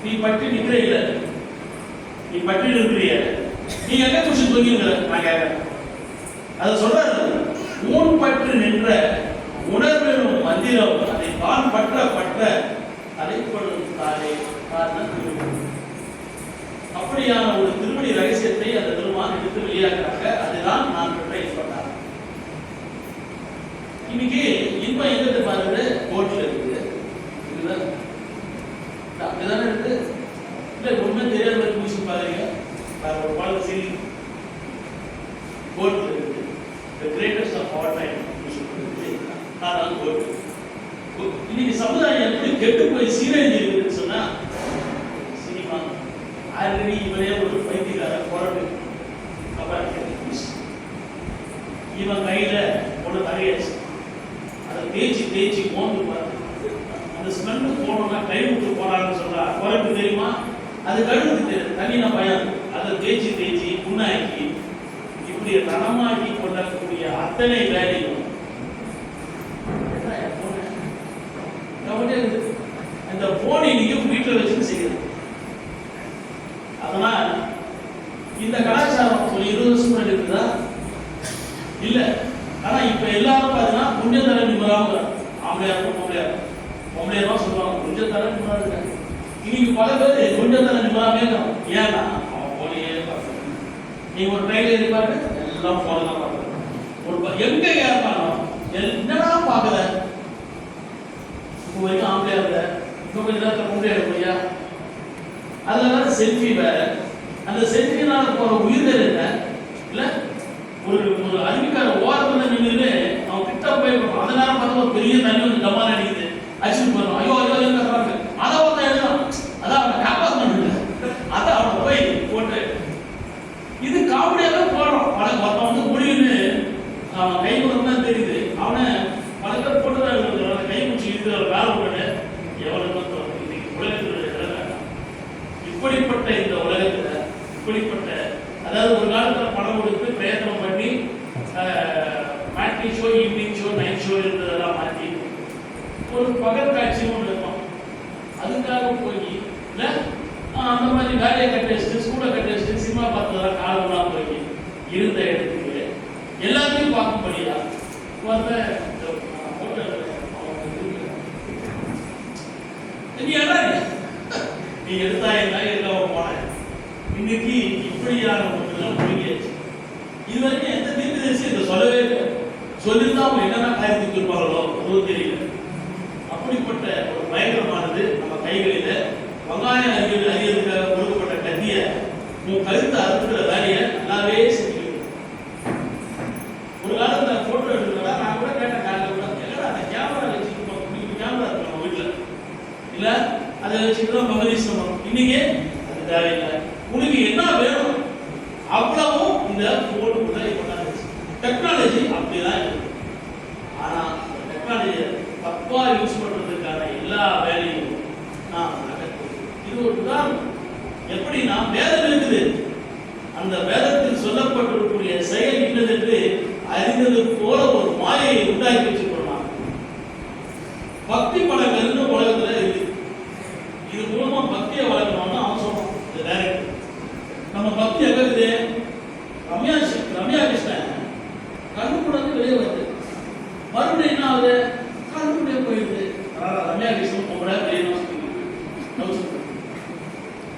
நீ பற்றி நிற்கிற இல்லை, நீ பற்றி இருக்கிறிய, நீ எங்க குடிச்சு தூங்கிங்கிற நான் கேட்கிறேன். அதை சொல்றாரு, ஊன் பற்று நின்ற உணர்வெனும் மந்திரம் அதை தான் பற்ற பற்ற தலைப்படும் தானே காரணம். அப்படியான ஒரு திருமணி ரகசியத்தை அந்த திருமான் எடுத்து வெளியாகிறாங்க. அதுதான் நான் பெற்ற சொன்னார். இன்னைக்கு இன்பம் எங்க பாருங்க, கோர்ட்ல இருக்குது, அப்படிதானே இருக்கு. இல்ல ஒண்ணுமே தெரியாத மாதிரி முடிச்சு பாருங்க. ஒரு பாடல் சரி கோர்ட்ல இருக்குது, the greatest of all time. இன்னைக்கு சமுதாயம் எப்படி கெட்டு போய் சீரழிஞ்சு இருக்குன்னு சொன்னா, சினிமா ஆல்ரெடி இவரே ஒரு பைத்தியக்கார போராட்டு, இவன் கையில ஒன்று தரையாச்சு, அதை தேய்ச்சி தேய்ச்சி மோந்து பாரு, அந்த ஸ்மெல்லு போனோம்னா கை விட்டு போறான்னு சொல்றா. குறைப்பு தெரியுமா? அது கழுவுக்கு தெரியும், தண்ணினா பயம். அதை தேய்ச்சி தேய்ச்சி புண்ணாக்கி இப்படி ரணமாக்கி கொள்ளக்கூடிய அத்தனை வேலையும் அந்த போனை நீங்க வீட்டில் வச்சு செய்யறது. அதனால் இந்த கலாச்சாரம் ஒரு 20 வருஷம் முன்னாடி இருக்குதா? இல்ல. ஆனா இப்ப எல்லாரும் பாத்தீங்கன்னா கொஞ்சம் தர நிம்மராம ஆம்பளையாரும் பொம்பளையாரும் சொல்லுவாங்க, கொஞ்சம் தர நிம்மரா இருக்காங்க. இன்னைக்கு பல பேர் கொஞ்சம் தர நிம்மராமே இருக்காங்க. ஏன்னா அவன் போனையே பார்க்கணும். நீங்க ஒரு ட்ரெயில ஏறி பாருங்க, எல்லாம் போன தான் பார்க்கணும். ஒரு எங்க ஏற்பாடும் என்னடா பாக்குற, இப்போ வரைக்கும் ஆம்பளையா இருந்த, இப்போ கொஞ்ச நேரத்தில் பொம்பளையா இருக்கியா? அதுல செல்ஃபி வேற, அந்த செல்ஃபினால போற உயிர்கள் என்ன இல்ல, ஒரு ஒரு அறிவிக்கார ஓரத்துல நின்று அவன் கிட்ட போய் அந்த நேரம் பார்த்து ஒரு பெரிய தண்ணி வந்து டமால் அடிக்குது, அடிச்சுட்டு போயிடும். ஐயோ ஐயோ இருக்கிறாங்க, அதை ஒருத்தன் எழுதலாம், அதான் அவனை காப்பாற்றணும், அதை அவனை போய் போட்டு இது காமெடியாவே போடுறான். ஒருத்தன் வந்து முடியுன்னு அவன் கை தான் தெரியுது, அவனை பல பேர் போட்டுதான் கை முடிச்சு இருக்கிற வேலை போட்டு எவ்வளவு இன்னைக்கு உலகத்தில் இப்படிப்பட்ட இந்த உலகத்துல இப்படிப்பட்ட, அதாவது ஒரு காலத்துல பணம் கொடுத்து பிரயத்தனம் பண்ணி matinee show, evening show, night show இருந்ததெல்லாம் மாற்றி ஒரு பகல் காட்சியும் ஒன்று இருக்கும். அதுக்காக போய் இல்ல அந்த மாதிரி வேலையை கட்டி வச்சுட்டு ஸ்கூலை கட்டி வச்சுட்டு சினிமா பார்த்ததெல்லாம் காலம்லாம் போய் இருந்த இடத்துக்கு எல்லாத்தையும் பார்க்கும்படியா நீ எடுத்தா என்ன எடுக்காம போன. இன்னைக்கு இப்படியான ஒன்றுலாம் முடிஞ்சாச்சு. இது வரைக்கும் எந்த தீர்க்கதரிசி இதை சொல்லவே இல்லை. சொல்லியிருந்தா அவங்க என்னென்ன காரியத்துக்கு இருப்பாங்களோ அதுவும் தெரியல. அப்படிப்பட்ட ஒரு பயங்கரமானது நம்ம கைகளில வெங்காயம் அறியறதுக்காக கொடுக்கப்பட்ட கத்திய உன் கருத்தை அறுத்துக்கிற வேலையை நல்லாவே செஞ்சுக்கிட்டு. ஒரு காலத்துல போட்டோ எடுக்கிறதா நான் கூட கேட்டேன், காலையில் கூட எல்லாம் அந்த கேமரா வச்சுருப்போம், கேமரா இருக்கு நம்ம வீட்டில் இல்ல, அதை வச்சுட்டு தான் மகதீஷ் பண்ணணும். இன்னைக்கு அது தேவையில்லை. உனக்கு என்ன வேணும் அவ்வளவும் இந்த போனுக்குள்ள கொண்டாந்துச்சு. டெக்னாலஜி அப்படிதான் இருக்கு. ஆனா டெக்னாலஜியை தப்பா யூஸ் பண்றதுக்கான எல்லா வேலையும் நாம் நடக்கும். இது ஒரு உதாரணம். எப்படின்னா வேதம் இருக்குது, அந்த வேதத்தில் சொல்லப்பட்டிருக்கக்கூடிய செயல் இன்னதென்று அறிந்தது போல ஒரு மாயையை உண்டாக்கி வச்சுக்கொள்ளலாம். பக்தி படங்கள்னு உலகத்துல இருக்கு. இது மூலமா பக்தியை வளர்க்கணும்னு அவன் சொல்றான். இந்த டைரக்டர் நம்ம பக்தி எங்க இருக்குது? ரம்யா கிருஷ்ணன் கண்ணு கூட வெளியே வருது, மறுபடியும் என்ன ஆகுது? கண்ணு கூட போயிடுது. ரம்யா கிருஷ்ணன் போகிற வெளியே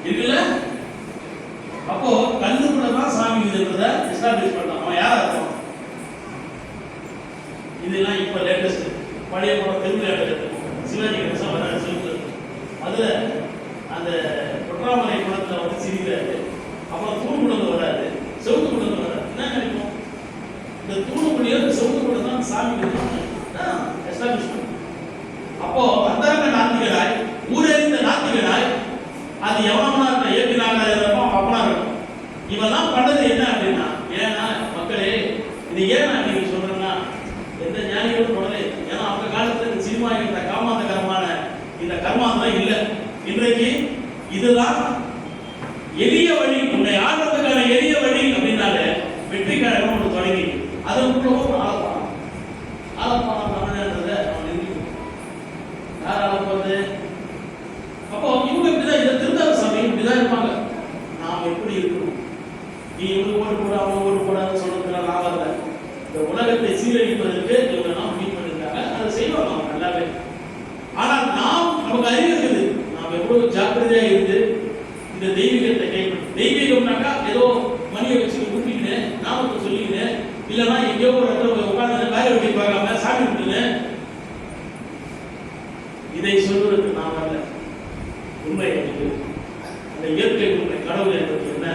இருக்குல்ல. அப்போ கண்ணு கூட தான் சாமி இருக்கிறத எஸ்டாப்ளிஷ் பண்ணலாம். அவன் யாரா இருக்கும்? இதெல்லாம் இப்ப லேட்டஸ்ட் பழைய படம் திருவிழா சிவாஜி கணேசன் வர சொல்லுது. அதுல அந்த பொற்றாமலை படத்துல வந்து சிரிக்கிறாரு. அப்புறம் தூணுக்குள்ள வராது, செவுத்துக்குள்ள வராது. என்ன நினைப்போம்? இந்த தூணுக்குள்ளேயே செவுத்துக்குள்ள தான் சாமி எஸ்டாப்ளிஷ் பண்ணும். அப்போ அந்தரங்க நாத்திகராய், ஊரறிந்த நாத்திகராய், அது எவனா இருக்க ஏபினாக இருப்போம், அப்பனா இருக்கும். இவெல்லாம் பண்ணது என்ன அப்படின்னா, ஏன்னா மக்களே இது ஏன் நான் நீங்க சொல்றேன்னா, எந்த ஞானிகளும் பண்ணலை. ஏன்னா அந்த காலத்துல இந்த சினிமா இந்த காமாந்தகரமான இந்த கர்மாந்தம் இல்லை. இன்றைக்கு இதுதான் எளிய வழி, உன்னை ஆடுறதுக்கான எளிய வழி அப்படின்னாலே வெற்றி கழகம் ஒன்று தொடங்கி அதற்குள்ளவும் ஆலப்பானம் தமிழ்ன்றதை அவன் நிறுத்தி யார் ஆள போறது? அப்போ இவங்க இப்படிதான் இதை திருந்த நீ இவங்க ஓட்டு போட அவங்க ஓட்டு போடாதுன்னு சொல்றதுல நான் வரல. இந்த உலகத்தை சீரழிப்பதற்கு இவங்க எல்லாம் முடிவு பண்ணிருக்காங்க. அதை செய்வாங்க அவங்க நல்லாவே. ஆனால் நமக்கு அறிவு இருக்குது. நாம் எவ்வளவு ஜாக்கிரதையா இருந்து இந்த தெய்வீகத்தை கைப்பற்றி, தெய்வீகம்னாக்கா ஏதோ மணியை வச்சு ஊட்டிக்கின்னு நாமத்தை சொல்லிக்கின்னு இல்லைன்னா எங்கேயோ ஒரு இடத்துல உட்கார்ந்து வேலை வெட்டி பார்க்காம சாமி விட்டுன்னு இதை சொல்வதற்கு நான் வரல. உண்மை எனக்கு அந்த இயற்கை உண்மை, கடவுள் என்பது என்ன,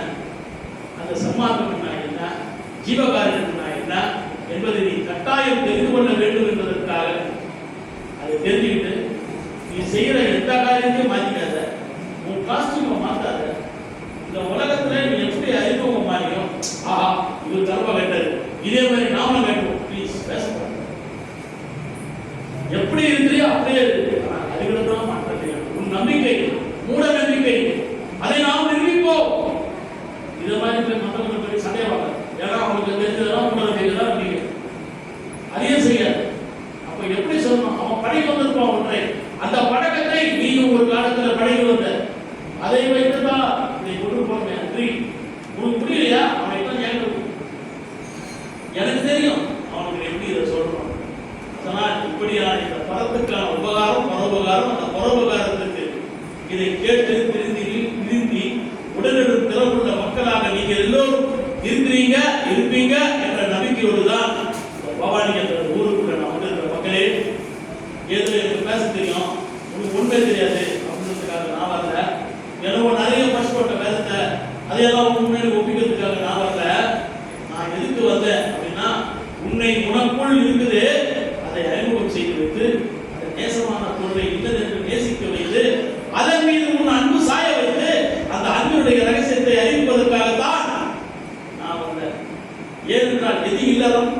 அந்த சன்மார்க்கம் என்ன, ஜீவகாரணம் என்ன என்பதை நீ கட்டாயம் தெரிந்து கொள்ள வேண்டும் என்பதற்காக அதை தெரிஞ்சுக்கிட்டு நீ செய்யற எந்த காரியத்தையும் மாற்றிக்காத, உன் காஸ்டியூமை மாத்தாத. இந்த உலகத்துல நீ எப்படி அறிமுகம் மாறியும் ஆஹா இது தர்ம வேண்டது இதே மாதிரி நாமளும் வேண்டும் ப்ளீஸ் பேசக்கூடாது. எப்படி இருக்கிறியோ அப்படியே இருக்கு. ஆனால் அறிவுதான் மாற்றம். உன் நம்பிக்கை மூட நம்பிக்கை அதை நாம் நிரூபிப்போம். இதை மாதிரி மற்றவங்களை பற்றி சண்டையை வாங்க. ஏன்னா அவங்களுக்கு தெரிஞ்சதெல்லாம் மூட நம்பிக்கை தான் நம்பிக்கை. அதையும் செய்யாது. அப்ப எப்படி சொல்லணும்? அவன் படைக்கு வந்திருப்பான் ஒன்றை. அந்த பழக்கத்தை நீயும் ஒரு காலத்துல படைக்கு வந்த அதை வைத்துதான் இதை கொண்டு போங்க. உனக்கு புரியலையா? அவனை தான் எனக்கு தெரியும் அவனுக்கு எப்படி இதை சொல்றான். அதனால் இப்படியான இந்த பரத்துக்கான உபகாரம் பரோபகாரம், அந்த பரோபகாரத்துக்கு இதை கேட்டு திருந்தி உடனடி திறவுள்ள மக்களாக நீங்க எல்லோரும் இருப்பீங்க என்ற நம்பிக்கையோடு தான் பவானி என்ற ஊருக்குள்ள நான் வந்திருக்கிற மக்களே. ஏதோ எனக்கு பேச தெரியும், உனக்கு உண்மை தெரியாது அப்படின்றதுக்காக நான் வரல. எனவோ நிறைய பசுப்பட்ட வேதத்தை அதையெல்லாம் முன்னாடி ஒப்பிக்கிறதுக்காக நான் வரல. நான் எதுக்கு வந்தேன் அப்படின்னா, உன்னை உனக்குள் இருக்குது அதை அறிமுகம் செய்து வைத்து அந்த நேசமான பொருளை இல்லது என்று நேசிக்க வைத்து அதன் மீது உன் அன்பு சாய வைத்து அந்த அன்புடைய ரகசியத்தை அறிவிப்பதற்காகத்தான் நான் வந்தேன். ஏனென்றால் எது இல்லறம்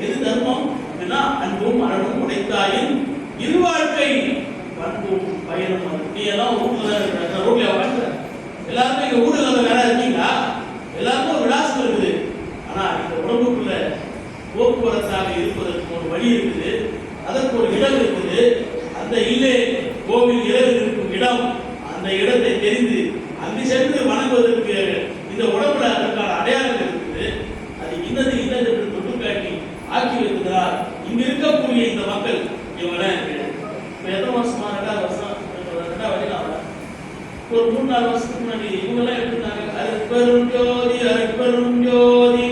எது தர்மம் அப்படின்னா அன்பும் அறனும் உடைத்தாயின் இருவாழ்க்கை பண்பும் பயனும். நீ எல்லாம் ஊர்ல ரோட்ல வாழ்ற எல்லாருமே இங்க ஊர்ல வேற இருக்கீங்களா? எல்லாருக்கும் ஒரு விலாசம் இருக்குது. ஆனா இந்த உடம்புக்குள்ள போக்குவரத்தாக இருப்பதற்கு ஒரு வழி இருக்குது, அதற்கு ஒரு இடம் இருக்குது. அந்த இல்லே கோவில் இரவில் இருக்கும் இடம், அந்த இடத்தை தெரிந்து அங்கு சென்று வணங்குவதற்கு இந்த உடம்புல அதற்கான அடையாளம் இருக்குது. அது இன்னது என்று தொட்டு காட்டி ஆக்கி வைக்கிறார். இங்க இருக்கக்கூடிய இந்த மக்கள் இவங்க எத்தனை வருஷமா? 2 வருஷம் ஒரு 3-4 வருஷத்துக்கு முன்னாடி இவங்கெல்லாம் எடுத்துட்டாங்க. அருட்பெரும் ஜோதி அருட்பெரும் ஜோதி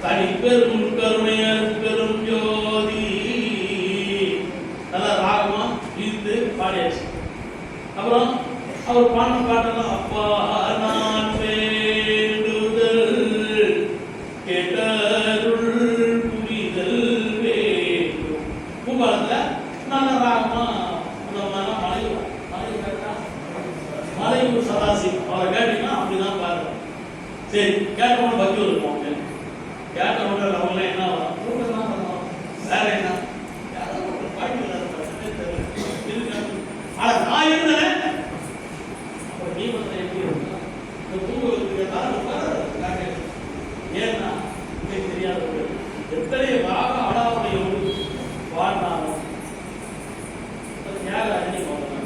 தனிப்பெரும் கருணை அருட்பெரும் ஜோதி நல்லா ராகமா இழுத்து பாடியாச்சு. அப்புறம் அவர் பாடின பாட்டெல்லாம் அப்பா நான் வேண்டுதல் கேட்டருள் புரிதல் வேண்டும். பூபாலத்துல நல்ல ராகமா மலையூர் சதாசி அவரை கேட்டீங்கன்னா அப்படிதான் பாருங்க. சரி கேட்டவங்க பக்தி இருக்கும். கேட்டவங்க அவங்க என்ன பண்ணுவோம் வேற என்ன நான் இருந்தேன். நீ வந்து எப்படி ஏன்னா தெரியாதவர்கள் எத்தனை ராக அடாவுடையோடு வாழ்ந்தாலும் தியாகராஜனை போகிறாங்க.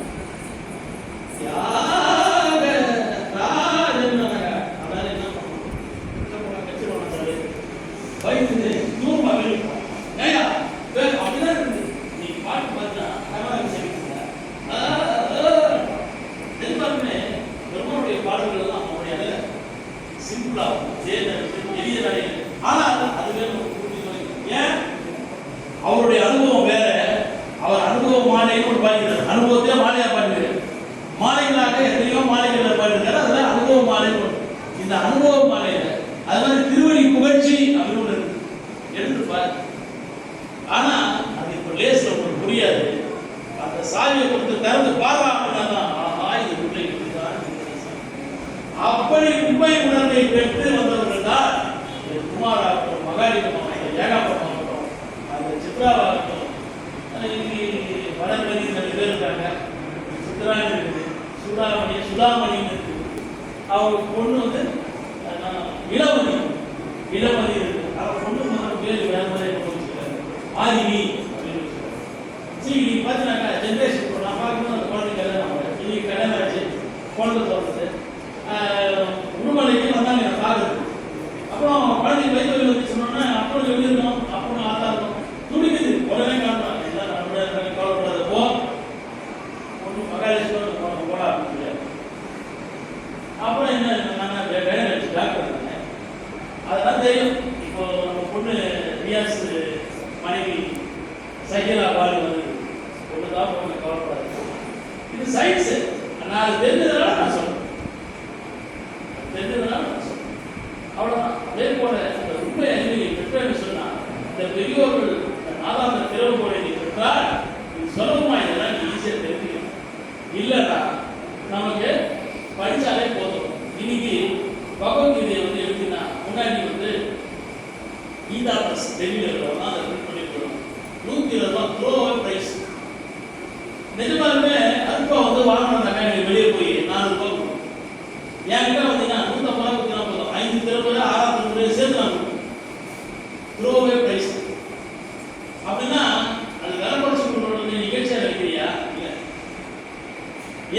அவருடைய அனுபவம் வேற. அவர் அனுபவம் மாலைன்னு ஒரு பாடிக்கிறார். அனுபவத்தையே மாலையா பாடுகிறார். மாலைகளாக எத்தனையோ மாலைகள் பாடுகிறார். அதுல அனுபவ மாலை. இந்த அனுபவ மாலையில அது மாதிரி திருவடி புகழ்ச்சி அப்படின்னு எடுத்துப்பார். ஆனா அது இப்ப லேஸ்ல உங்களுக்கு புரியாது. அந்த சாவியை கொடுத்து திறந்து பாடுறா அப்படின்னா இது உண்மை இப்படிதான். அப்படி உண்மை உணர்வை பெற்று வந்தவர்கள் தான் குமாராகட்டும், மகாலிங்கமாகட்டும், ஏகாபமாகட்டும், அந்த சித்ராவாகட்டும். வடமணி 2 பேர் இருக்காங்க. சித்ரா இருக்குது, சுதாமணி இருக்குது. அவங்க பொண்ணு வந்து இளமணி இருக்கு. அவங்க பொண்ணு பேர் வேற மாதிரி ஆதினி அப்படின்னு வச்சுருக்காங்க. சரி நீ பார்த்தீங்கன்னாக்கா ஜென்ரேஷன் நான் பார்க்கும்போது அந்த குழந்தை கல்யாணம் ஆகுது. இன்னைக்கு கல்யாணம் ஆச்சு, குழந்தை சொல்றது உடுமலைக்கு வந்தாங்க. நான் பார்க்குறது இது சயின்ஸ். நான் தெரிஞ்சதுனால நான் சொல்றேன், அவ்வளவுதான். அதே போல அந்த உண்மை அறிவை பெற்றேன்னு சொன்னா இந்த பெரியோர்கள் நாதாந்த திறவுகோலை நீ பெற்றால் இது சுலபமா இதெல்லாம் நீ ஈஸியா தெரிஞ்சுக்கலாம். இல்லைன்னா நமக்கு படிச்சாலே போதும். இன்னைக்கு பகவத்கீதையை எடுத்தீங்கன்னா முன்னாடி கீதா பிரஸ் டெல்லியில் இருக்கிறவங்க அதை பிரிண்ட் பண்ணி போயிடும். 120 த்ரோ பிரைஸ். நிஜமாலுமே அதுப்பா வாங்கினாங்க. நீங்க வெளியே போய் 4 ரூபாய் கொடுக்கணும். என்கிட்ட வந்தீங்கன்னா 150 ரூபாய் போதும். 5 திருமுறை 6 திருமுறை சேர்த்து நான் கொடுக்கணும். த்ரோவே பிரைஸ். அப்படின்னா அது விலை குறைச்சு கொடுக்கணும். நிகழ்ச்சியா நினைக்கிறியா? இல்லை.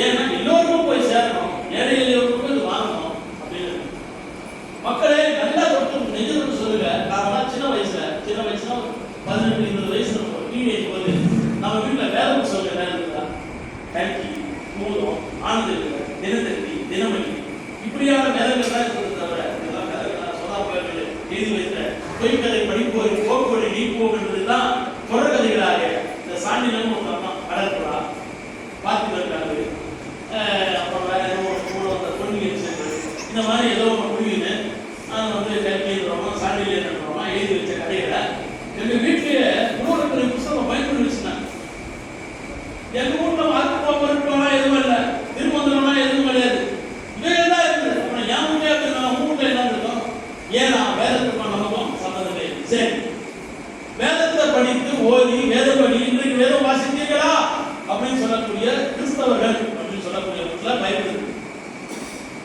ஏன்னா எல்லோருக்கும் போய் சேரணும், ஏழை எல்லோருக்கும் இது வாங்கணும் அப்படின்னு. மக்களே நல்லா தொட்டு நெஞ்சு சொல்லுங்க. நான் சின்ன வயசுனா 18-20 வயசு டீனேஜ் போது நம்ம வீட்டில் வேலை சொல்ல நேரம் இருந்தா கல்கி, மூலம், ஆனந்த, தினத்தந்தி, தினமணி இப்படியான வேலைகள் தான் இருக்கிறது. தவிர இதெல்லாம் வேலைகள் சொல்லாமல் எழுதி வைத்த பொய்க்கதை படிப்போர் போக்குவழி நீக்குவோம் என்பதுதான் தொடர்கதைகளாக இந்த சாண்டிலம் கடற்புறா பார்த்துக்கிறாங்க. அப்புறம் வேற ஏதோ கூட வந்த பொன்னியின் செல்வன் இந்த மாதிரி ஏதோ ஒன்று முடிவுன்னு கல்கி எழுதுறோமா சாண்டில் எழுதுறோமா எழுதி வச்ச கதைகளை எங்கள் வீட்டிலேயே இன்னொரு புத்தகம் பயன்படுத்தி வச்சுனாங்க. எங்கள் வீட்டில் வாக்குப்பா மறுப்பானா எதுவும் இல்லை, திருமந்திரம்னா எதுவும் கிடையாது. இவைகள் தான் இருக்குது. அப்புறம் என் வீட்டிலே நான் வீட்டில் என்ன இருக்கும்? ஏன்னா வேதத்துக்கும் நமக்கும் சம்மந்தமே. சரி, வேதத்தை படித்து ஓதி வேதப்படி இன்றைக்கு வேதம் வாசித்தீர்களா அப்படின்னு சொல்லக்கூடிய கிறிஸ்தவர்கள் அப்படின்னு சொல்லக்கூடிய வீட்டில் பயன்படுது.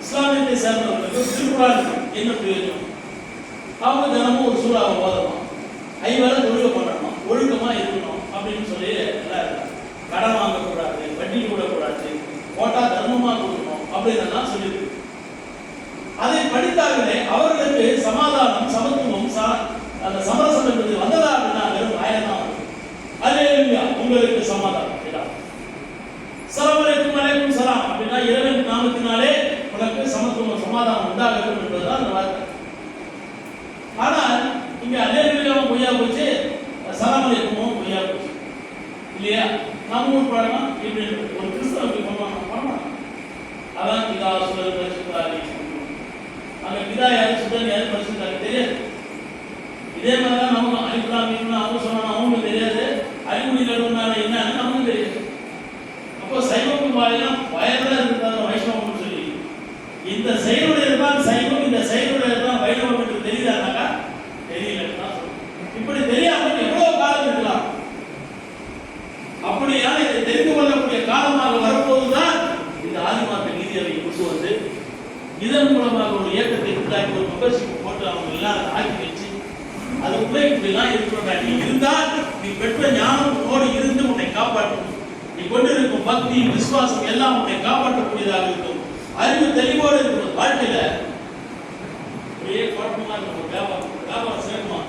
இஸ்லாமியத்தை சேர்ந்தவர்களுக்கு திருக்குறான் என்ன பிரயோஜனம்? அவங்க தினமும் ஒரு சூறாவை ஓதணும், 5 வேளை தொழுகை பண்ணணும், ஒழுக்கமா இருக்கணும் அப்படின்னு சொல்லி எல்லாம் இருக்காங்க. கடன் வாங்கக்கூடாது, வட்டி கூடக்கூடாது, போட்டா தர்மமா கொடுக்கணும் அப்படின்னு சொல்லியிருக்கு. அதை படித்தார்களே அவர்களுக்கு சமாதானம், சமத்துவம், அந்த சமரசம் என்பது வந்ததா அப்படின்னா வெறும் ஆயிரம் அல்லேலூயா உங்களுக்கு சமாதானம். ஸலாம் அலைக்கும் ஸலாம் அப்படின்னா இறைவன் நாமத்தினாலே உனக்கு சமத்துவம் சமாதானம் உண்டாகட்டும் என்பதுதான் அந்த வார்த்தை. ஆனால் இங்க அல்லேலூயாவும் பொய்யா போச்சு, ஸலாம் அலைக்கும் பொய்யா போச்சு இல்லையா? நம்ம ஊர் பழக்கம் இப்படி ஒரு கிறிஸ்தவனுக்கு பண்ணுவாங்க. அதான் பிதா சுதன் பரிசுத்தாவி. அங்க பிதா யாரு சுதன் யாரு பரிசுத்தாவி தெரியாது. இதே மாதிரிதான் நமக்கு அலிப்ராமின்னு அவங்க சொன்னாங்க, அவங்களுக்கு தெரியாது. அலிமுடி நடுவுனால என்னன்னு நமக்கு தெரியாது. அப்போ சைவம் வாயிலாம் வயதுல இருக்கிறாங்க வைஷ்ணவம்னு சொல்லி இந்த செயலுடைய தான் சைவம், இந்த செயலுடைய தான் வைணவம் என்று தெரியுதானாக்கா தெரியலன்னு தான் சொல்லுவோம். இப்படி தெரியாம எவ்வளவு காலம் இருக்கலாம். அப்படியான இதை தெரிந்து கொள்ளக்கூடிய காலமாக வரும்போதுதான் இந்த ஆதிமார்க்க நீதியை கொண்டு இதன் மூலமாக ஒரு இயக்கத்தை உண்டாக்கி ஒரு மெம்பர்ஷிப் போட்டு அவங்க எல்லாம் ஆக்கி வச்சு அதுக்குள்ளே இப்படிலாம் இருக்கிற நீ இருந்தால் நீ பெற்ற ஞானத்தோடு இருந்து உன்னை காப்பாற்றும். நீ கொண்டிருக்கும் பக்தி விசுவாசம் எல்லாம் உன்னை காப்பாற்றக்கூடியதாக இருக்கும். அறிவு தெளிவோடு இருக்கும் வாழ்க்கையில ஒரே குழப்பமா இருக்கும். வியாபாரம் சிறக்குமா?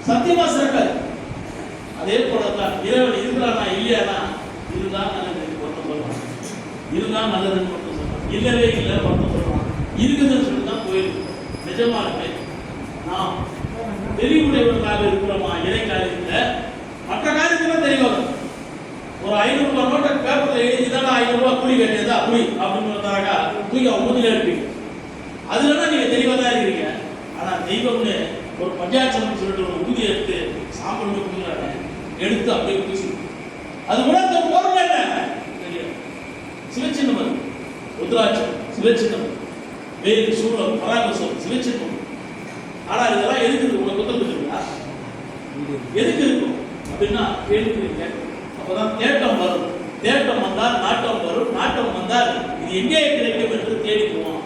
சத்தியமா சிறக்காது. அதே போலதான் இறைவன் இருக்கிறானா இல்லையானா இதுதான் நல்லது ஒருத்தன் சொல்றான், இதுதான் நல்லதுன்னு ஒருத்தன் சொல்றான், இல்லவே இல்லை ஒருத்தன் சொல்றான், இருக்குதுன்னு சொல்லி தான் போயிருக்கு. நிஜமானவே நாம் தெளிவுடையவர்களாக இருக்கிறோமா இறை காரியத்தில் மற்ற காரியத்தில் தெளிவாக ஒரு 500 ரூபாய் நோட்டை பேப்பரில் எழுதிதான் 500 ரூபாய் கூலி கட்டியதா அப்படி அப்படின்னு வந்தாக்கா தூக்கி அவங்க முதலில் இருப்பீங்க. அதுலன்னா நீங்க தெளிவாக தான் இருக்கிறீங்க. ஆனா தெய்வம்னு ஒரு பஞ்சாட்சம் சொல்லிட்டு ஒரு ஊதியை எடுத்து சாப்பிட்டு கொடுக்குறாங்க, எடுத்து அப்படியே பூசி அது உணர்ந்த பொருள் என்ன தெரியும். சிவச்சின்னம் அது ருத்ராட்சம் சிவச்சின்னம், வேறு சூழல் பராமரிசம் சிவச்சின்னம். ஆனா இதெல்லாம் எதுக்கு உங்களை குத்தப்படுறீங்களா? எதுக்கு இருக்கும் அப்படின்னா கேள்விக்கிறீங்க. அப்பதான் தேட்டம் வரும். தேட்டம் வந்தால் நாட்டம் வரும். நாட்டம் வந்தால் இது எங்கே கிடைக்கும் என்று தேடிக்குவோம்.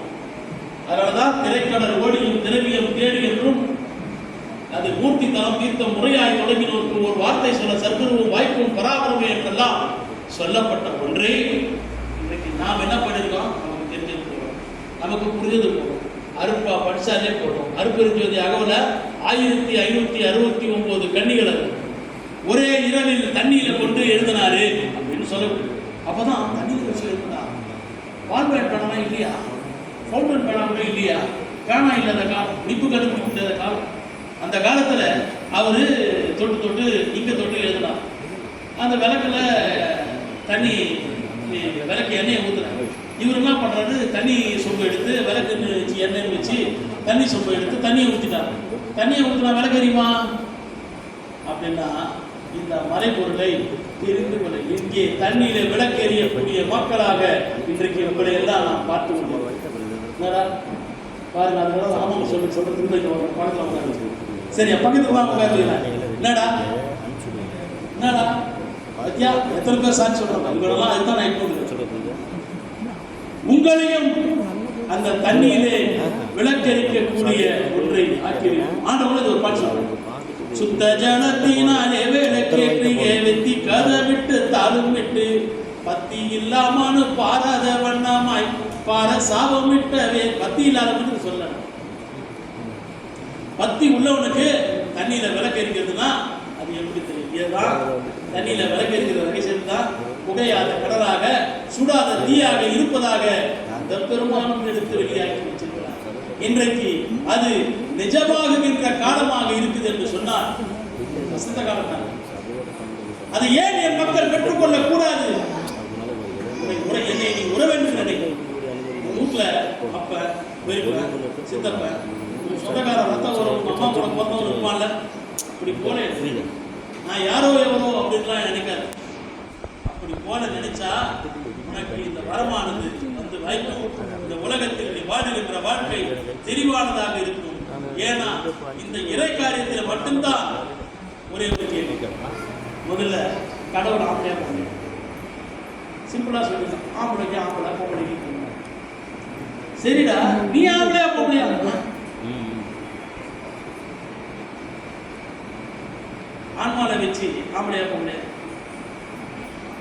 அதனாலதான் திரைக்கடல் ஓடியும் திரவியம் தேடி என்றும் அது மூர்த்தி தரம் தீர்த்த முறையாய் தொடங்கினோருக்கு ஒரு வார்த்தை சொல்ல சர்க்குருவும் வாய்ப்பும் பராபரமே என்றெல்லாம் சொல்லப்பட்ட ஒன்றே இன்றைக்கு நாம் என்ன பண்ணிருக்கோம்? நமக்கு தெரிஞ்சது போறோம், நமக்கு புரிஞ்சது போறோம், அருப்பா படிச்சாலே போடும். அருப்பெருஞ்சோதி அகவல 1569 கன்னிகளை ஒரே இரவில் தண்ணியில கொண்டு எழுதினாரு அப்படின்னு சொல்லப்படுது. அப்பதான் தண்ணியில் வச்சு எழுதுனா வால்பேட் பேனா இல்லையா, ஃபவுண்டன் பேனா கூட இல்லையா, பேனா இல்லாத காலம், முடிப்பு கடுப்பு இல்லாத காலம். அந்த காலத்துல அவரு தொட்டு இங்க தொட்டு எழுதினார். அந்த விளக்குல தண்ணி விளக்கு எண்ணெயை ஊற்றுறாங்க. இவர் என்ன பண்ணுறாரு, தண்ணி சொம்பு எடுத்து விளக்கு வச்சு எண்ணெய் வச்சு தண்ணி சொம்பு எடுத்து தண்ணியை ஊற்றிட்டாங்க. தண்ணியை ஊற்றினா விளக்கு எரியுமா அப்படின்னா இந்த மறைபொருளை தெரிந்து கொள்ள இங்கே தண்ணீரை விளக்கு எறியக்கூடிய மக்களாக இன்றைக்கு உங்களை எல்லாம் நாம் பார்த்து கொண்டோம். என்னடா பாருங்க, அதனால ஆமாம் சொல்றது பக்கத்தில் உட்காந்து சரி பக்கத்துக்கு வாங்க உட்காந்துக்கலாம். என்னடா என்னடா பத்தியா எத்தனை பேர் சாட்சி சொல்றாங்க, இவரெல்லாம் அதுதான் நான் இப்போ சொல்றது. உங்களையும் அந்த தண்ணியிலே விளக்கெரிக்கக்கூடிய ஒன்றை ஆக்கியிருக்கும் ஆண்டவன் ஒரு பாட்டு சொல்றாங்க. சுத்த ஜனத்தினாலே விளக்கேற்றி வெத்தி கதை விட்டு தாளும் விட்டு பத்தி இல்லாமனு பாராத வண்ணமாய் பார சாபம் விட்டவே பத்தி இல்லாதவனுக்கு சொல்ல. பத்தி உள்ளவனுக்கு தண்ணியில விளக்கெரிக்கிறதுனா அது எப்படி தெரியும்? இதுதான் தண்ணியில விளக்கெரிக்கிற ரகசியம் தான். புகையாத கடலாக சுடாத தீயாக இருப்பதாக அந்த பெருமானும் எடுத்து வெளியாக்கி வச்சிருக்கிறார். இன்றைக்கு அது நிஜமாகுகின்ற காலமாக இருக்குது என்று சொன்னால் வசந்த காலம் தான். அது ஏன் என் மக்கள் பெற்றுக்கொள்ள கூடாது? என்னை நீ உறவென்று நினைக்கும் வீட்டுல அப்ப சித்தப்ப சொந்தக்கார ரத்த உறவு அம்மா கூட பிறந்தவங்க இருப்பான்ல, அப்படி போல நான் யாரோ எவரோ அப்படின்லாம் நினைக்காது. அப்படி போல நினைச்சா உனக்கு இந்த வரமானது வந்து வாய்க்கும். இந்த உலகத்தில் நீ வாழுகின்ற வாழ்க்கை தெளிவானதாக இருக்கும். ஏன்னா இந்த இறை காரியத்தில் மட்டும்தான் ஒரே ஒரு கேள்வி. முதல்ல கடவுள் ஆம்பளையா போங்க, சிம்பிளா சொல்லிடலாம். ஆம்பளைக்கு ஆம்பளை, பொம்பளைக்கு பொம்பளை. சரிடா, நீ ஆம்பளையா பொம்பளையா? ஆன்மாவை வச்சு ஆம்பளையா பொம்பளையா?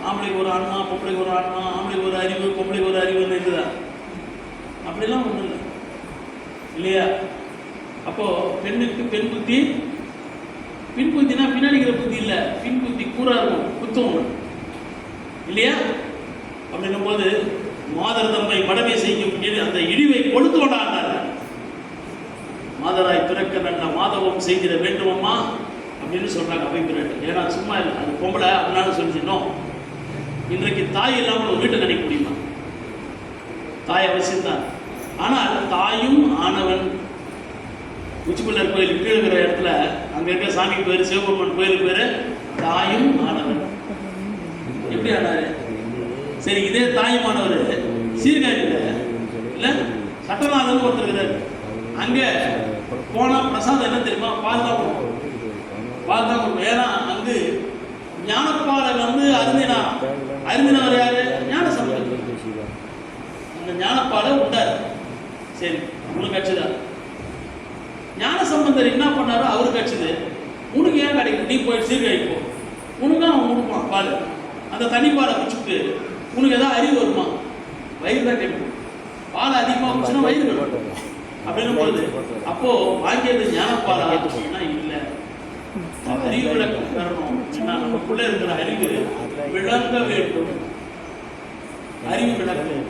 ஆம்பளைக்கு ஒரு ஆன்மா, பொம்பளைக்கு ஒரு ஆன்மா, ஆம்பளைக்கு ஒரு அறிவு, பொம்பளைக்கு ஒரு அறிவுன்னு இருக்குதா? அப்படிலாம் ஒன்றும் இல்லை இல்லையா? அப்போ பெண்ணுக்கு பெண் புத்தி, பின் புத்தினா பின்னாடிக்கிற புத்தி இல்லை, பின் புத்தி கூறா இருக்கும், குத்தம் இல்லையா? அப்படின்னும் போது மாதர் தம்மை மடமை செய்யும் அந்த இழிவை கொடுத்து கொண்டாண்டார். மாதராய் பிறக்க நல்ல மாதவம் செய்திட வேண்டுமம்மா அப்படின்னு சொல்றாங்க அவைப்பிரட்டு. ஏன்னா சும்மா இல்லை, அது பொம்பளை அதனால சொல்லிடணும். இன்றைக்கு தாய் இல்லாமல் ஒரு வீட்டை நினைக்க முடியுமா? தாய் அவசியம்தான். ஆனால் தாயும் ஆனவன் உச்சிப்பிள்ளர் கோயில் கீழே இருக்கிற இடத்துல அங்க இருக்க சாமி பேரு சிவபெருமன் கோயிலுக்கு பேரு தாயும் ஆனவன். எப்படி ஆனாரு? சரி, இதே தாயுமானவர் சீர்காழியில இல்ல சட்டநாதன் ஒருத்தர் இருக்கிறாரு. அங்க போனா பிரசாதம் என்ன தெரியுமா? பால் தான் கொடுக்கும், பால் தான் கொடுக்கும். ஏன்னா அங்கு ஞானப்பாலை வந்து அருந்தினவர் யாரு? ஞான சம்பந்தர். அந்த ஞானப்பாலை உண்டாரு. சரி, உங்களுக்கு கட்சிதான். ஞான சம்பந்தர் என்ன பண்ணாரோ அவருக்கு கட்சிது. உனக்கு ஏன் கிடைக்கும்? நீ போய் சீர்காழி போ, உனக்கு அவன் கொடுப்பான் பால். அந்த தண்ணி பாலை குடிச்சுட்டு உனக்கு ஏதாவது அறிவு வருமா? வயிறு தான் கேட்கும். பால் அதிகமாக குடிச்சுன்னா வயிறு கட்டும் அப்படின்னு போகுது. அப்போ வாங்கியது ஞானப்பாலா இல்லை, அறிவு விளக்கம் தரணும். நமக்குள்ள இருக்கிற அறிவு விளங்க வேண்டும். அறிவு விளக்கம்.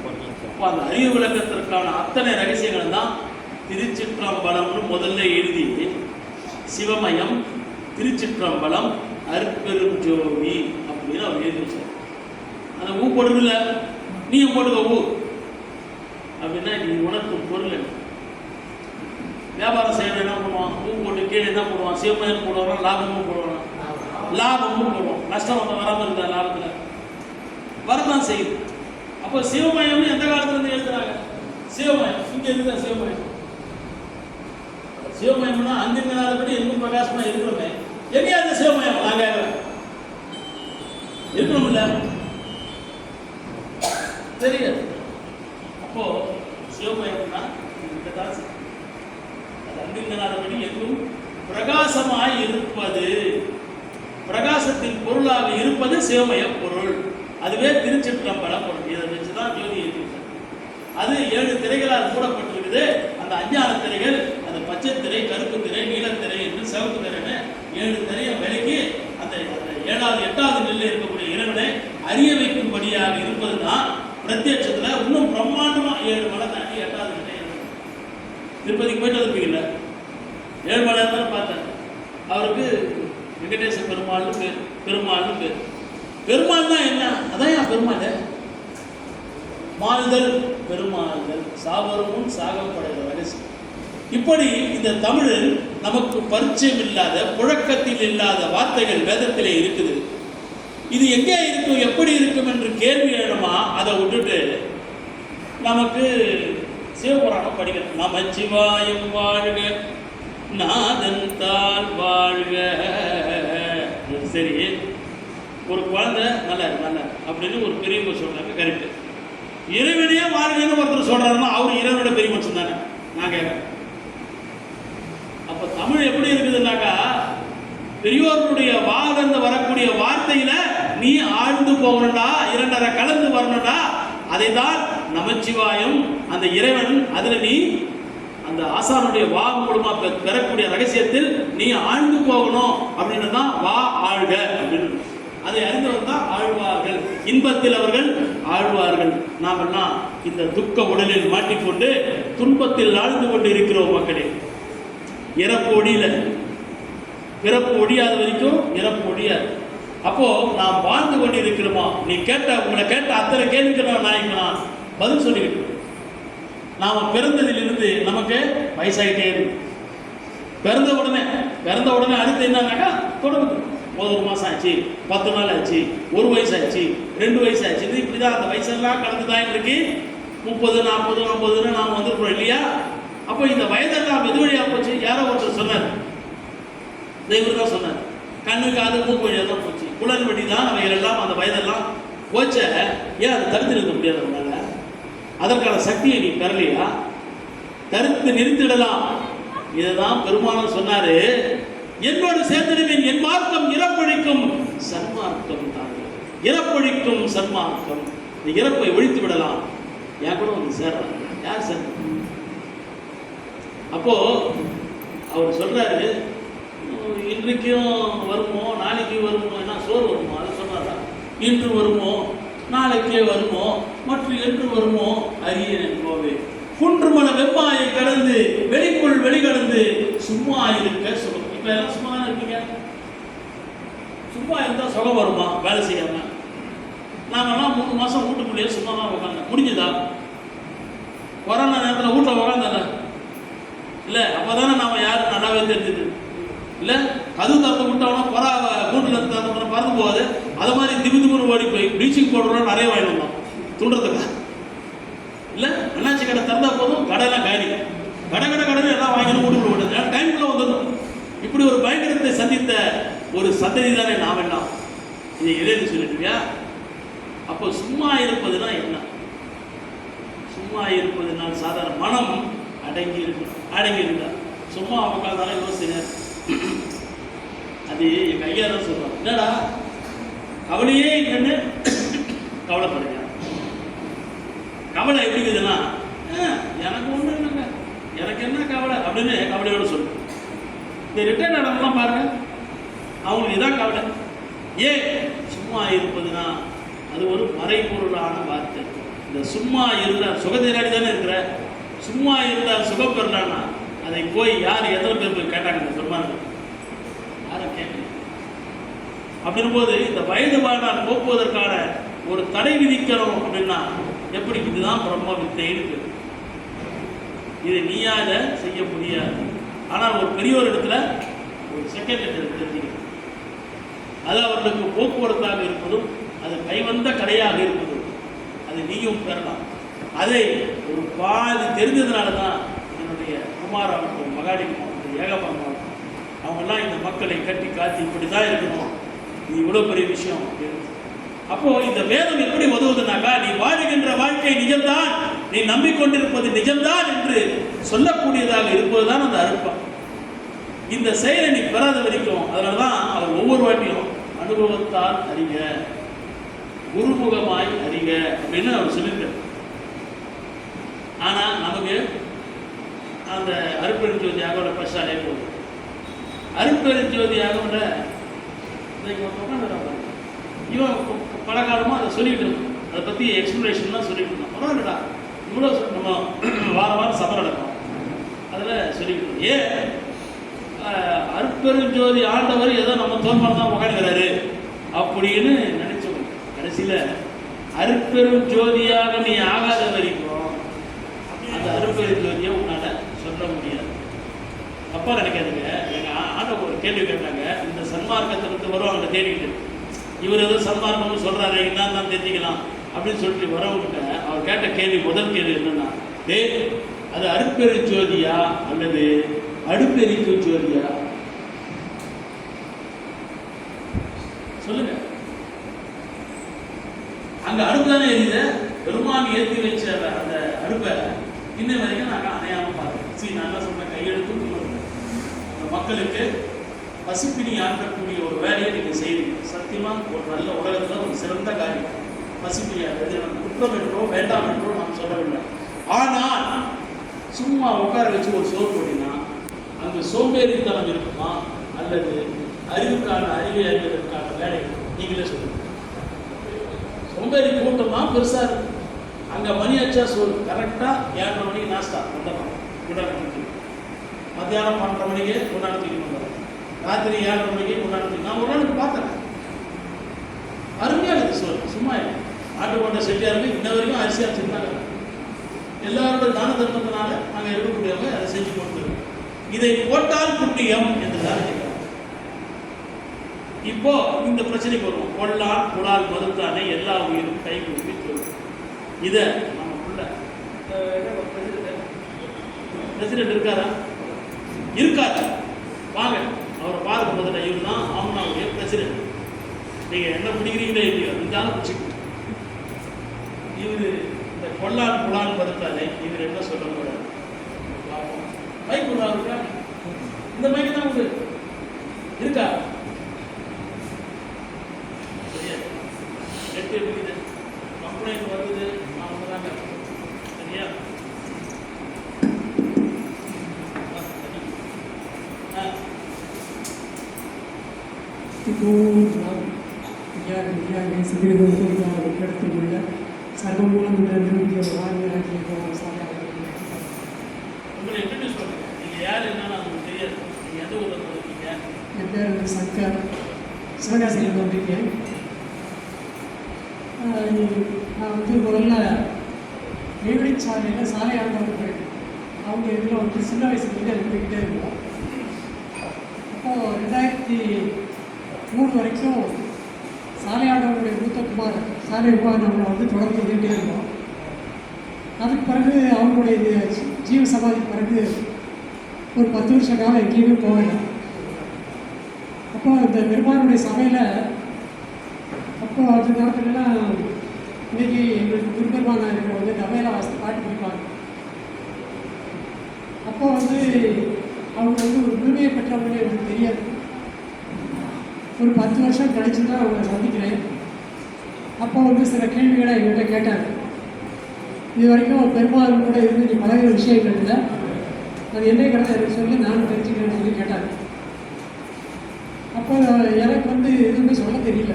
அப்போ அந்த அறிவு விளக்கத்திற்கான அத்தனை ரகசியங்கள் தான் திருச்சிற்றம்பலம்னு முதல்ல எழுதி சிவமயம் திருச்சிற்றம்பலம் அருட்பெரும் ஜோதி அப்படின்னு அவர் எழுதி வச்சார். அந்த ஊ போடுறதுல நீயும் போட்டுக்க ஊ அப்படின்னா நீ உணர்த்தும் பொருள். வியாபாரம் செய்யறது என்ன பண்ணுவான்? ஊ போட்டு கீழே என்ன போடுவான்? சிவமயம் போடுவான், லாபமும் போடுவான். லாபமும் போடுவோம். நஷ்டம் வந்து வராமல் இருந்தா லாபத்தில் வரதான் செய்யுது. அப்போ சிவமயம்னு எந்த காலத்துல இருந்து எழுதுறாங்க? சிவமயம் இங்க இருக்குதா? சிவமயம் சிவமயம்னா அங்கிருந்தபடி எங்கும் பிரகாசமா இருக்கிறோமே. எங்கேயா அந்த சிவமயம்? நாங்க இருக்கணும் இல்ல? தெரியாது. அப்போ சிவமயம்னா அது அங்கிருந்தபடி எங்கும் பிரகாசமாய் இருப்பது, பிரகாசத்தின் பொருளாக இருப்பது சிவமய பொருள். அதுவே திருச்சிற்றம்பலம் பொருள். இதை வச்சுதான் ஜோதி எழுதியிருக்காங்க. அது 7 திரைகளால் மூடப்பட்டிருக்குது. அந்த அஞ்ஞான திரைகள், அந்த பச்சை திரை, கருப்பு திரை, நீலத்திரை என்று சிவப்பு திரைன்னு 7 திரையை விலக்கி அந்த 7வது 8வது நிலையில் இருக்கக்கூடிய இறைவனை அறிய வைக்கும்படியாக இருப்பது தான் பிரத்யட்சத்துல. இன்னும் பிரம்மாண்டமா 7 மலை தாண்டி 8வது நிலை. திருப்பதிக்கு போயிட்டு வந்துருப்பீங்கல்ல, 7 மலை இருந்தாலும் பார்த்தேன். அவருக்கு வெங்கடேச பெருமாள்னு பேர். பெருமாள்னு பேர். பெருமாள் தான் என்ன? அதான் என் பெருமாள். மாறுதல் பெருமாறுதல், சாவரும் முன் சாகப்படைகிற ரகசியம். இப்படி இந்த தமிழில் நமக்கு பரிச்சயம் இல்லாத, புழக்கத்தில் இல்லாத வார்த்தைகள் வேதத்திலே இருக்குது. இது எங்கே இருக்கும், எப்படி இருக்கும் என்று கேள்வி எழுமா, அதை விட்டுட்டு நமக்கு சிவபுராணம் படிக்கணும். நமச்சிவாயம் வாழ்க நாதன் தாள் வாழ்க. சரி, ஒரு குழந்தை நல்லா அப்படின்னு ஒரு பெரியவங்க சொல்றாங்க, கரெக்டு. இறைவனையே வாழ்கன்னு ஒருத்தர் சொல்றாருன்னா அவர் இறைவனோட பெரிய மனுஷன் தானே. நான் கேட்கிறேன், அப்ப தமிழ் எப்படி இருக்குதுன்னாக்கா, பெரியோர்களுடைய வாதந்து வரக்கூடிய வார்த்தையில நீ ஆழ்ந்து போகணும்டா, இரண்டரை கலந்து வரணும்டா. அதை தான் நமச்சிவாயம், அந்த இறைவன், அதுல நீ அந்த ஆசானுடைய வா மூலமா பெறக்கூடிய ரகசியத்தில் நீ ஆழ்ந்து போகணும் அப்படின்னு தான் வா ஆழ்க அப்படின்னு. அதை அறிந்தவர் தான் ஆழ்வார்கள், இன்பத்தில் அவர்கள் ஆழ்வார்கள். நாம் எல்லாம் இந்த துக்க உடலில் மாட்டிக்கொண்டு துன்பத்தில் ஆழ்ந்து கொண்டு இருக்கிறோம் மக்களே. இறப்பு ஒடியில, பிறப்பு ஒடியாத வரைக்கும் இறப்பு ஒடியாது. அப்போ நாம் வாழ்ந்து கொண்டு இருக்கிறோமா? நீ கேட்ட, உங்களை கேட்ட அத்தனை கேள்விக்கு நான் பதில் சொல்லிக்கிட்டு. நாம பிறந்ததிலிருந்து நமக்கு வயசாகிட்டே இருக்கு. பிறந்த உடனே அடுத்து என்னன்னாக்கா தொடங்குது. 1 மாசம் ஆச்சு, 10 நாள் ஆச்சு, 1 வயசு ஆச்சு, 2 வயசு ஆச்சு. இப்படிதான் அந்த வயசெல்லாம் கடந்துதான் இருக்கு. 30, 40, 50 நாம் வந்துருக்கிறோம் இல்லையா? அப்போ இந்த வயதெல்லாம் வெது வழியா போச்சு. யாரோ ஒருத்தர் சொன்னார், இவர் தான் சொன்னார், கண்ணு காது மூக்கு வழியாக தான் போச்சு, குளர் வழி தான் அவைகள் எல்லாம் அந்த வயதெல்லாம் போச்ச. ஏன் அதை தடுத்து நிறுத்த முடியாதவனால? அதற்கான சக்தியை நீ பெறலையா? தடுத்து நிறுத்திடலாம். இதுதான் பெருமானம் சொன்னாரு, என்னோடு சேர்ந்திடுவேன், என் மார்க்கம் இறப்பழிக்கும் சன்மார்க்கம் தான். இறப்பழிக்கும் சன்மார்க்கம், இந்த இறப்பை ஒழித்து விடலாம். என் கூட வந்து சேர்றாங்க. யார் சார்? அப்போ அவர் சொல்றாரு, இன்றைக்கும் வருமோ நாளைக்கு வருமோ, என்ன சோறு வருமோ, அதை சொன்னாரா? இன்று வருமோ நாளைக்கே வருமோ மற்றும் என்று வருமோ அரியன் போவே. குன்றுமன வெம்மாயை கடந்து வெளிக்குள் வெளிகடந்து சும்மா இருக்க சுகம். இப்ப எல்லாம் சும்மா தானே இருக்கீங்க. சும்மா இருந்தா சுகம் வருமா? வேலை செய்யாம நாங்கெல்லாம் 3 மாசம் வீட்டுக்குள்ளேயே சும்மா தான் உட்காந்து முடிஞ்சுதா? கொரோனா நேரத்தில் வீட்டில் உட்காந்தாங்க இல்லை? அப்போதானே நாம யாரும் நல்லாவே தெரிஞ்சுது இல்லை? கதவு திறந்து விட்டோம்னா பறா கூட்டில் திறந்து பறந்து போகாது. அது மாதிரி திபுதிபுன்னு ஓடி போய் ப்ளீச்சிங் பவுடர்லாம் நிறைய வாங்கி வந்தோம் துண்டுறதுக்கு இல்லை? அண்ணாச்சி கடை திறந்தா போதும், கடையெல்லாம் காலி. கடை எல்லாம் வாங்கிட்டு வீட்டுக்குள்ள விட்டது டைம்குள்ளே வந்துடணும். இப்படி ஒரு பயங்கரத்தை சந்தித்த ஒரு சந்ததி தானே நாம் எல்லாம். இதை எதுன்னு சொல்லிட்டுருக்கியா? அப்போ சும்மா இருப்பதுனா என்ன? சும்மா இருப்பதுனால் சாதாரண மனம் அடங்கி இருந்தா சும்மா உட்காந்தாலும் யோசிங்க. அது என் கையா தான் சொல்லுவாங்க, என்னடா கவலையே இல்லைன்னு கவலைப்படுங்க. கவலை எப்படி இருக்குதுன்னா, எனக்கு ஒன்று இல்லைங்க, எனக்கு என்ன கவலை அப்படின்னு கவலையோடு சொல்லு. இந்த ரிட்டர்ன் நடந்தெல்லாம் பாருங்க, அவங்களுக்கு இதான் கவலை. ஏன்? சும்மா இருப்பதுன்னா அது ஒரு மறைபொருளான வார்த்தை. இந்த சும்மா இருந்தால் சுகத்தினாடி தானே இருக்கிற. சும்மா இருந்தால் சுகம் பெறலான்னா அதை போய் யார் எத்தனை பேர் போய் கேட்டாங்க? இந்த பெருமாள் யாரும் கேட்கல. அப்படின் போது இந்த வயது வாழ்நாள் போக்குவதற்கான ஒரு தடை விதிக்கணும் அப்படின்னா எப்படி? இதுதான் பிரம்ம வித்தை இருக்கு. இதை நீயாத செய்ய முடியாது. ஆனால் ஒரு பெரியோர் இடத்துல ஒரு செகண்ட் தெரிஞ்சுக்கணும். அது அவர்களுக்கு போக்குவரத்தாக இருப்பதும் அது கைவந்த கடையாக இருப்பதும் அது நீயும் பெறலாம். அதை ஒரு பாதி தெரிஞ்சதுனால தான் என்னுடைய குமாராகட்டும், மகாலிங்கமாகட்டும், ஏகபாகமாகட்டும் அவங்கெல்லாம் இந்த மக்களை கட்டி காத்தி இப்படி தான் இருக்கணும், இது இவ்வளோ பெரிய விஷயம் அப்படின்னு. அப்போ இந்த வேதம் எப்படி உதவுதுனாக்கா, நீ வாழுகின்ற வாழ்க்கை நிஜம்தான், நீ நம்பிக்கொண்டிருப்பது நிஜம்தான் என்று சொல்லக்கூடியதாக இருப்பதுதான் அந்த அருட்பம். இந்த செயலை நீ பெறாத வரைக்கும், அதனால தான் அவர் ஒவ்வொரு வாட்டியும் அனுபவத்தால் அறிக, குருமுகமாய் அறிக அப்படின்னு அவர் சொல்லியிருக்கார். ஆனால் நமக்கு அந்த அருட்பெருஞ்சோதி யாகோட பசாலே போகுது. அருட்பெருஞ்சோதி யாகோட இவன் பல காலமாக அதை சொல்லிட்டு இருக்கோம், அதை பற்றி எக்ஸ்பிளேஷன்லாம் சொல்லிட்டு இருந்தோம். பரவாயில்லடா, இவ்வளோ நம்ம வாரம் சபை நடக்கும், அதில் சொல்லிட்டு இருக்கோம். ஏன் அருட்பெருஞ்சோதி ஆண்டவர் ஏதோ நம்ம தோன்பாடு தான் உட்காந்துக்கிறாரு அப்படின்னு நினைச்சோம். கடைசியில் அருட்பெரும் ஜோதியாக நீ ஆகாத வரைக்கும் அந்த அருட்பெரும் ஜோதியை உன்னால சொல்ல முடியாது. தப்பா நினைக்காதுங்க. எங்க ஆண்டவர் ஒரு கேள்வி கேட்டாங்க, இந்த சன்மார்க்கத்தை வந்து வருவாங்க தேடிக்கிட்டு, இவர் ஏதோ சன்மார்க்கம்னு சொல்றாரு, என்னன்னு தான் தெரிஞ்சுக்கலாம் அப்படின்னு சொல்லிட்டு வரவங்கிட்ட அவர் கேட்ட கேள்வி, முதல் கேள்வி என்னன்னா, அது அருட்பெரு ஜோதியா அல்லது அடுப்பெரிக்கும் ஜோதியா? சொல்லுங்க. அங்க அடுப்பு தானே எரியுது. பெருமான் ஏற்றி வச்ச அந்த அடுப்பை இன்ன வரைக்கும் நாங்கள் அணையாம பார்த்தோம். நல்லா சொன்ன கையெழுத்து மக்களுக்கு பசிப்பினி ஆக்கக்கூடிய ஒரு வேலையை நீங்க செய்வீங்க. சத்தியமா ஒரு நல்ல உலகத்துல ஒரு சிறந்த காரியம் பசிப்பினி ஆகிறது. குற்றம் என்றோ வேண்டாம் என்றோ நாம் சொல்லவில்லை. ஆனால் சும்மா உட்கார வச்சு ஒரு சோறு போட்டினா அங்கு சோம்பேறித்தனம் இருக்குமா அல்லது அறிவுக்கான அறிவை அறிவதற்கான வேலை? நீங்களே சொல்லுங்க. சோம்பேறி கூட்டம் தான் பெருசா இருக்கு. அங்க மணி அச்சா சோறு கரெக்டா 7:30 மணிக்கு நாஸ்தா வந்துடணும், கொண்டாடி மத்தியானம் 12 மணிக்கு கொண்டாடி தூக்கி வந்துடும், ராத்திரி 7:30 மணிக்கு கொண்டாடி. நான் ஒரு நாளுக்கு பார்த்தேன், அருமையா இருக்கு சோறு. சும்மா ஆட்டு கொண்ட செட்டியாருக்கு இன்ன வரைக்கும் அரிசியா செஞ்சாங்க. எல்லாரோட தான தர்மத்தினால நாங்கள் இருக்கக்கூடியவங்க அதை செஞ்சு கொடுத்துருக்கோம். இதை போட்டால் புண்ணியம் என்று தான் கேட்கிறோம். இப்போ இந்த பிரச்சனைக்கு வருவோம். கொள்ளான் குழால் மறுத்தானே எல்லா உயிரும் கை கொடுத்து சொல்லும். இதை நமக்குள்ள பிரசிடென்ட் இருக்காரா? இருக்காரு. வாங்க அவரை பார்க்க முதல்ல. இவர் தான் ஆம்னாவுடைய பிரசிடென்ட். நீங்க என்ன பிடிக்கிறீங்களே இல்லையோ இருந்தாலும் பிடிச்சிக்கணும். இவர் இந்த கொள்ளான் குழால் மறுத்தானே இவர் என்ன சொல்ல போறாரு? மைக் ஒன்றா இருக்கா? இந்த மைக் தான் உண்டு இருக்கா? நெட்டு இருக்குது, கம்ப்ளைண்ட் வருது, அவங்க தாங்க. சரியா? இப்போ சிறுவர்களுடைய சர்வமூலம் நிறுத்திய உங்களை இன்ட்ரடியூஸ் பண்ணுங்க. நீங்க யார் என்னன்னு உங்களுக்கு தெரியாது. நீங்க எந்த ஊர்ல இருக்கீங்க? என் பேர் சங்கர், சிவகாசியில் வந்திருக்கேன். நான் வந்து முதல்ல நெய்வேலிச்சாலையில் சாலை ஆண்டவர்கள் அவங்க இதில் வந்து சின்ன வயசுலேருந்து எடுத்துக்கிட்டே இருந்தோம். அப்போது 2003 வரைக்கும் சாலை ஆண்டவர்களுடைய மூத்தகுமார் சாலை குமார் நம்மளை வந்து தொடர்ந்து வந்துகிட்டே இருந்தோம். அதுக்கு பிறகு அவங்களுடைய ஜீவ சமாதிக்கு பிறகு ஒரு 10 வருஷ காலம் எங்கேயுமே போகல. அப்போ இந்த பெருமானுடைய சபையில் அப்போ அந்த நேரத்துலலாம் இன்னைக்கு எங்களுக்கு குருபெருமானா இருக்கிற வந்து நவையில வாசி பாட்டு பிடிப்பாங்க. அப்போ வந்து அவங்க வந்து ஒரு முழுமையை பெற்றவங்களே எனக்கு தெரியாது. ஒரு 10 வருஷம் கழிச்சு தான் அவங்களை சந்திக்கிறேன். அப்போ வந்து சில கேள்விகளை எங்கள்கிட்ட கேட்டாங்க. இது வரைக்கும் பெருமாள் கூட இருந்து நீ பழகிற விஷயங்கள் இல்லை, அது என்ன கிடையாது எனக்கு சொல்லி நானும் தெரிஞ்சுக்கிறேன்னு சொல்லி கேட்டாங்க. அப்போ எனக்கு வந்து எதுவுமே சொல்ல தெரியல.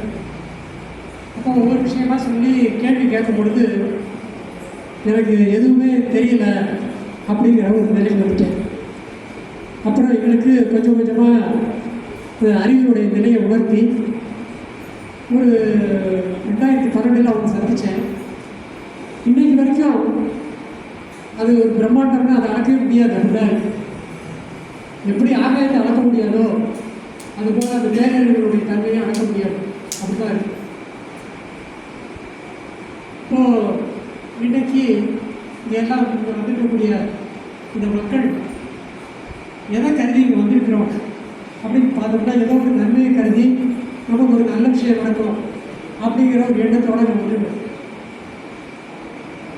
அப்போ ஒவ்வொரு விஷயமா சொல்லி கேள்வி கேட்கும் பொழுது எனக்கு எதுவுமே தெரியல அப்படிங்கிற ஒரு நிலையில் வந்துட்டேன். அப்புறம் எங்களுக்கு கொஞ்சம் கொஞ்சமாக அறிவினுடைய நிலையை உணர்த்தி ஒரு 2012 அவங்க சந்தித்தேன். இன்னைக்கு வரைக்கும் அது ஒரு பிரம்மாண்டம்னா அதை அளக்கவே முடியாது. அதுதான் எப்படி ஆகாயத்தை அளக்க முடியாதோ அதுபோல் அந்த பேரறிவுகளுடைய தன்மையை அளக்க முடியாது. அப்படிதான் இருக்கு. இப்போது இன்னைக்கு எல்லாம் இங்கே வந்துருக்கக்கூடிய இந்த மக்கள் எதை கருதி இங்கே வந்துருக்கிறோம் அப்படின்னு பார்த்தோம்னா ஏதோ ஒரு நன்மையை கருதி நமக்கு ஒரு நல்ல விஷயம் நடக்கும் அப்படிங்கிற ஒரு எண்ணத்தோடு நம்ம வந்துருக்கோம்.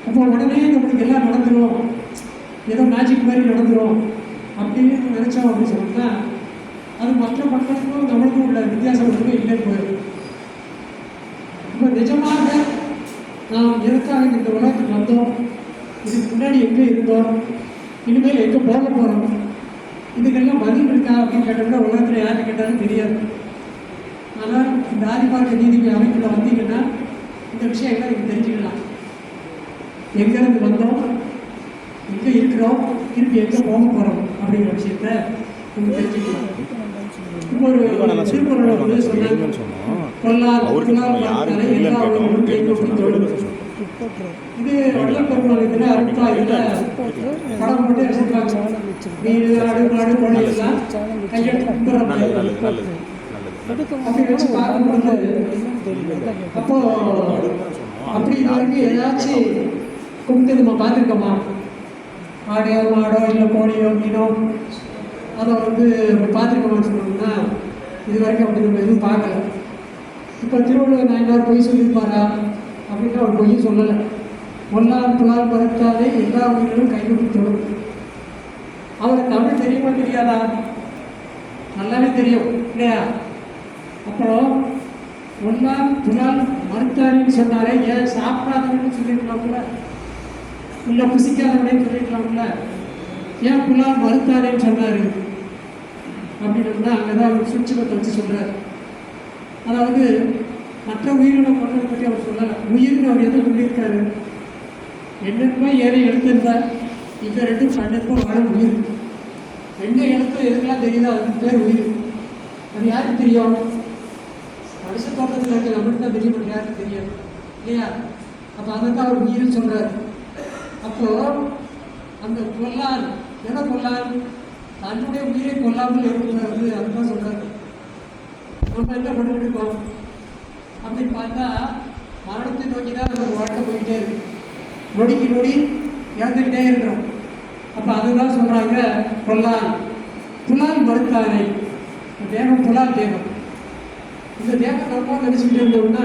அப்போ உடனே நம்மளுக்கு எல்லாம் நடந்துடும், ஏதோ மேஜிக் மாதிரி நடந்துடும் அப்படின்னு நினச்சோம் அப்படின்னு சொன்னோம்னா அது மற்ற மக்களுக்கும் நம்மளுக்கும் உள்ள வித்தியாசம் மட்டுமே இல்லைன்னு போயிடும். இப்போ நிஜமாக நாம் எதுக்காக இந்த உலகத்துக்கு வந்தோம், இதுக்கு முன்னாடி எங்கே இருந்தோம், இனிமேல் எங்கே போக போகிறோம், இதுக்கெல்லாம் பதில் இருக்கா அப்படின்னு கேட்டோம்னா உலகத்தில் யாருக்கு கேட்டாலும் தெரியாது. ஆனால் இந்த ஆதிபார்க்க நீதிக்கு அமைப்பில் வந்தீங்கன்னா இந்த விஷயங்களை நீங்கள் தெரிஞ்சுக்கலாம். எங்கேருந்து வந்தோம், எங்கே இருக்கிறோம், திருப்பி எங்கே போக போகிறோம் அப்படிங்கிற விஷயத்த நம்ம தெரிஞ்சுக்கலாம். இப்போ ஒரு திருக்குறள் வந்து சொன்னாங்க, கொல்லார் புலால் மறுத்தாரை எல்லா உயிர்களும் கைகூப்பி தொழும். இது வள்ளல் பெருமாள் இதில் அருட்பா இதில் படம் போட்டு வச்சிருக்காங்க. வீடு ஆடு மாடு கோழி எல்லாம் கையெழுத்து கும்பிட்ற அப்படி வச்சு பார்க்கும்போது அப்போ அப்படி இது வரைக்கும் ஏதாச்சும் கும்பிட்டு நம்ம பார்த்துருக்கோமா? ஆடையோ மாடோ இல்லை கோழியோ மீனோ அதை வந்து நம்ம பார்த்துருக்கோமான்னு சொன்னோம்னா இது வரைக்கும் அப்படி நம்ம எதுவும் பார்க்கல. இப்போ திருவள்ளுவர் நாயனார் பொய் சொல்லியிருப்பாரா அப்படின்னா அவர் பொய்யும் சொல்லலை. பொல்லார் புலால் மறுத்தாலே எல்லா உயிர்களும் கைகூப்பி தொழும். அவருக்கு தமிழ் தெரியுமா தெரியாதா? நல்லாவே தெரியும் இல்லையா? அப்புறம் பொல்லார் புலால் மறுத்தாரின்னு சொன்னாரே, ஏன் சாப்பிடாதவன்னு சொல்லியிருக்கலாம்ல, இல்லை புசிக்காதவனே சொல்லியிருக்கலாம்ல, ஏன் புலால் மறுத்தாரேன்னு சொன்னார் அப்படின்னா அங்கே தான் அவர் சுட்சமத்தை வச்சு சொல்கிறார். அதாவது மற்ற உயிரினை கொண்டதை பற்றி அவர் சொல்லலை. உயிர்னு அவர் எதை சொல்லியிருக்காரு? என்னென்னமோ ஏறி எழுத்திருந்தார். இந்த ரெண்டும் பன்னெண்டு வாழும் உயிர். ரெண்டு எழுத்து எதுக்கெல்லாம் தெரியுதோ அதுக்கு பேர் உயிர். அது யாருக்கு தெரியும்? மனுஷ தோட்டத்தில் இருக்க நம்மளுக்கு தான் தெரியும், யாருக்கு தெரியாது இல்லையா? அப்போ அதை தான் அவர் உயிர்னு சொல்கிறார். அப்போது அந்த கொல்லார் எதை கொல்லார்? தன்னுடைய உயிரை கொல்லாமல் இருக்கிறது, அதுதான் சொல்கிறாரு. நம்ம என்ன பண்ணிட்டு இருக்கோம் அப்படின்னு பார்த்தா மரணத்தை நோக்கி தான் நம்ம வாழ்க்கை போயிட்டே இருக்கு. நொடிக்கு நொடி இறந்துக்கிட்டே இருக்கிறோம். அப்போ அதுதான் சொல்கிறாங்க கொல்லால் புலால் மறுத்தாரை. தேகம் புலால் தேகம். இந்த தேகம் நம்ம நினச்சிக்கிட்டு இருந்தோம்னா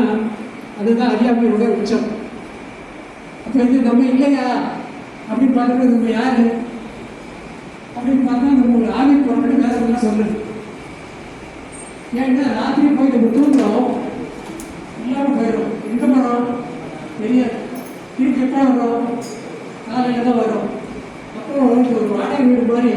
அதுதான் அறியாமையோட உச்சம். அப்போ இது நம்ம இல்லையா அப்படின்னு பார்க்குறது நம்ம யார் அப்படின்னு பார்த்தா நம்ம ஒரு ஆவி போகிறோம்னு வேறு எல்லாம் சொல்லுது. ஏன்னா ராத்திரி போய் நம்ம தூங்குறோம், இல்லாமல் போயிடும். எங்கே போகிறோம் தெரியாது. திருப்பி எப்போ வரும்? காலையில் தான் வரும். அப்போ ஒரு வாடகை வீடு மாதிரி